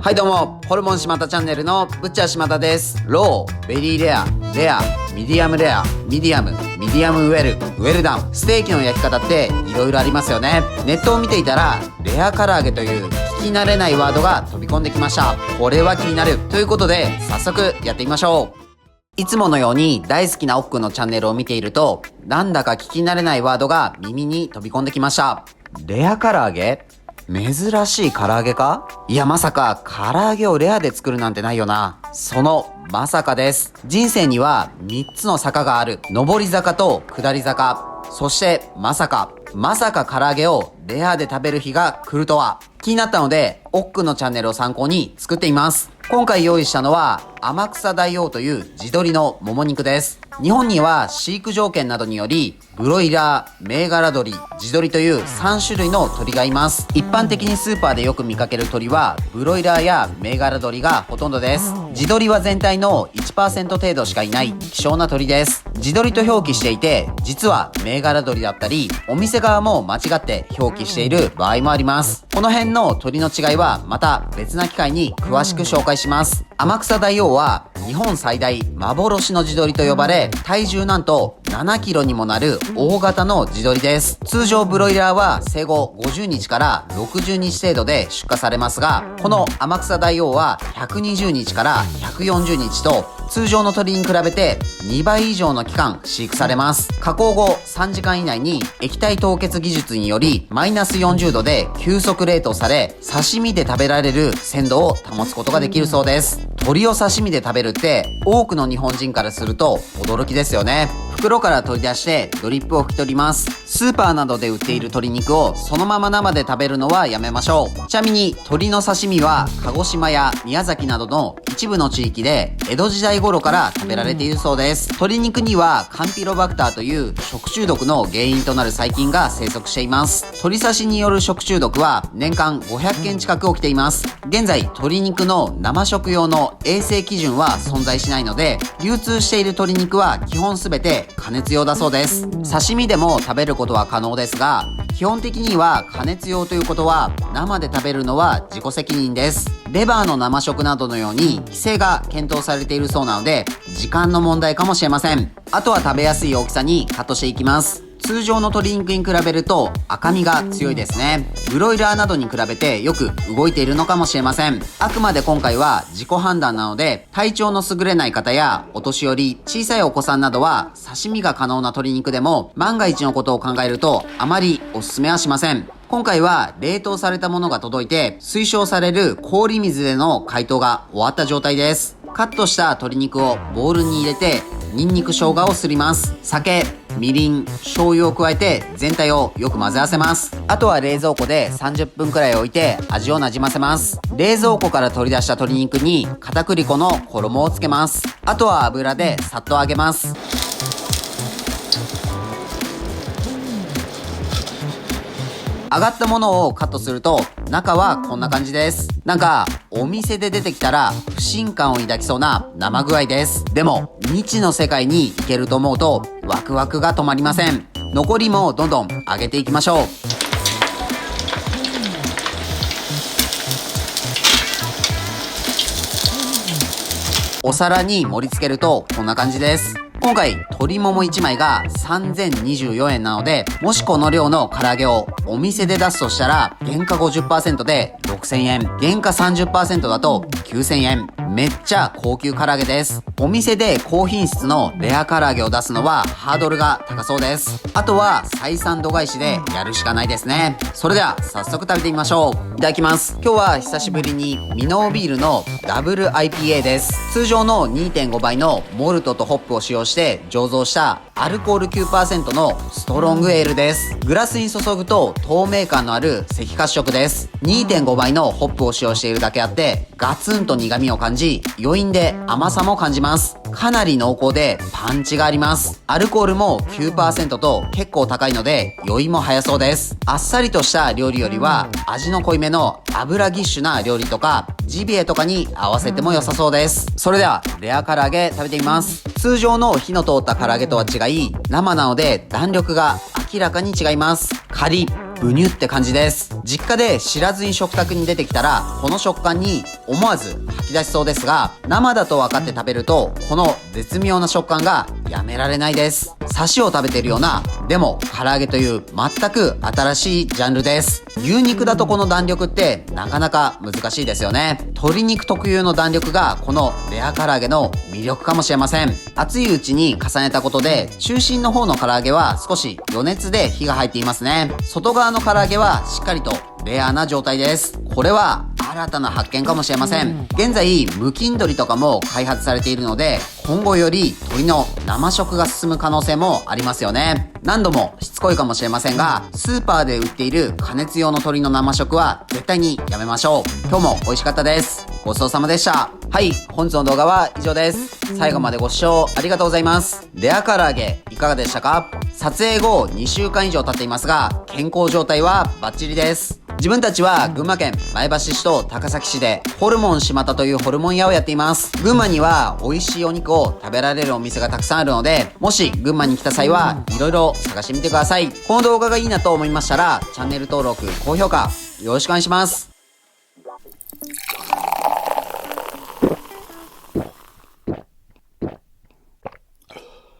はいどうも、ホルモン島田チャンネルのブッチャー島田です。ロー、ベリーレア、レア、ミディアムレア、ミディアム、ミディアムウェル、ウェルダウン。ステーキの焼き方って色々ありますよね。ネットを見ていたら、レア唐揚げという聞き慣れないワードが飛び込んできました。これは気になる。ということで、早速やってみましょう。いつものように大好きな奥くんのチャンネルを見ていると、なんだか聞き慣れないワードが耳に飛び込んできました。レア唐揚げ？珍しい唐揚げか？いやまさか唐揚げをレアで作るなんてないよな。そのまさかです。人生には3つの坂がある。上り坂と下り坂。そしてまさか唐揚げをレアで食べる日が来るとは。気になったので、奥くんのチャンネルを参考に作っています。今回用意したのは天草大王という地鶏のもも肉です。日本には飼育条件などによりブロイラー、銘柄鶏、地鶏という3種類の鶏がいます。一般的にスーパーでよく見かける鶏はブロイラーや銘柄鶏がほとんどです。地鶏は全体の 1% 程度しかいない希少な鶏です。地鶏と表記していて、実は銘柄鶏だったり、お店側も間違って表記している場合もあります。この辺の鶏の違いはまた別な機会に詳しく紹介します。天草大王は日本最大幻の地鶏と呼ばれ、体重なんと7キロにもなる大型の地鶏です。通常ブロイラーは生後50日から60日程度で出荷されますが、この天草大王は120日から140日と通常の鶏に比べて2倍以上の期間飼育されます。加工後3時間以内に液体凍結技術によりマイナス40度で急速冷凍され、刺身で食べられる鮮度を保つことができるそうです。鶏を刺身で食べるって多くの日本人からすると驚きですよね。袋から取り出してドリップを拭き取ります。スーパーなどで売っている鶏肉をそのまま生で食べるのはやめましょう。ちなみに鶏の刺身は鹿児島や宮崎などの一部の地域で江戸時代頃から食べられているそうです。鶏肉にはカンピロバクターという食中毒の原因となる細菌が生息しています。鶏刺しによる食中毒は年間500件近く起きています。現在鶏肉の生食用の衛生基準は存在しないので、流通している鶏肉は基本すべて加熱用だそうです。刺身でも食べることは可能ですが、基本的には加熱用ということは生で食べるのは自己責任です。レバーの生食などのように規制が検討されているそうなので、時間の問題かもしれません。あとは食べやすい大きさにカットしていきます。通常の鶏肉に比べると赤身が強いですね。ブロイラーなどに比べてよく動いているのかもしれません。あくまで今回は自己判断なので、体調の優れない方やお年寄り、小さいお子さんなどは刺身が可能な鶏肉でも万が一のことを考えるとあまりおすすめはしません。今回は冷凍されたものが届いて、推奨される氷水での解凍が終わった状態です。カットした鶏肉をボウルに入れて、ニンニク生姜をすります。酒、みりん、醤油を加えて全体をよく混ぜ合わせます。あとは冷蔵庫で30分くらい置いて味をなじませます。冷蔵庫から取り出した鶏肉に片栗粉の衣をつけます。あとは油でさっと揚げます。揚がったものをカットすると中はこんな感じです。なんかお店で出てきたら不信感を抱きそうな生具合です。でも未知の世界に行けると思うとワクワクが止まりません。残りもどんどん揚げていきましょう。お皿に盛り付けるとこんな感じです。今回鶏もも1枚が3024円なので、もしこの量の唐揚げをお店で出すとしたら原価 50% で6000円、原価 30% だと9000円。めっちゃ高級唐揚げです。お店で高品質のレア唐揚げを出すのはハードルが高そうです。あとは採算度外視でやるしかないですね。それでは早速食べてみましょう。いただきます。今日は久しぶりにミノービールのダブル IPA です。通常の 2.5 倍のモルトとホップを使用して醸造したアルコール 9% のストロングエールです。グラスに注ぐと透明感のある赤褐色です。2.5 倍のホップを使用しているだけあってガツンと苦味を感じ、余韻で甘さも感じます。かなり濃厚でパンチがあります。アルコールも 9% と結構高いので酔いも早そうです。あっさりとした料理よりは味の濃いめの油ギッシュな料理とかジビエとかに合わせても良さそうです。それではレア唐揚げ食べてみます。通常の火の通った唐揚げとは違い、生なので弾力が明らかに違います。カリッブニュって感じです。実家で知らずに食卓に出てきたら、この食感に思わず吐き出しそうですが、生だと分かって食べると、この絶妙な食感がやめられないです。サシを食べているような、でも唐揚げという全く新しいジャンルです。牛肉だとこの弾力ってなかなか難しいですよね。鶏肉特有の弾力がこのレア唐揚げの魅力かもしれません。熱いうちに重ねたことで、中心の方の唐揚げは少し余熱で火が入っていますね。外側の唐揚げはしっかりとレアな状態です。これは新たな発見かもしれません。現在無菌鶏とかも開発されているので、今後より鶏の生食が進む可能性もありますよね。何度もしつこいかもしれませんが、スーパーで売っている加熱用の鶏の生食は絶対にやめましょう。今日も美味しかったです。ごちそうさまでした。はい、本日の動画は以上です。最後までご視聴ありがとうございます。レア唐揚げいかがでしたか？撮影後2週間以上経っていますが、健康状態はバッチリです。自分たちは群馬県前橋市と高崎市でホルモン島田というホルモン屋をやっています。群馬には美味しいお肉を食べられるお店がたくさんあるので、もし群馬に来た際はいろいろ探してみてください。この動画がいいなと思いましたら、チャンネル登録、高評価よろしくお願いします。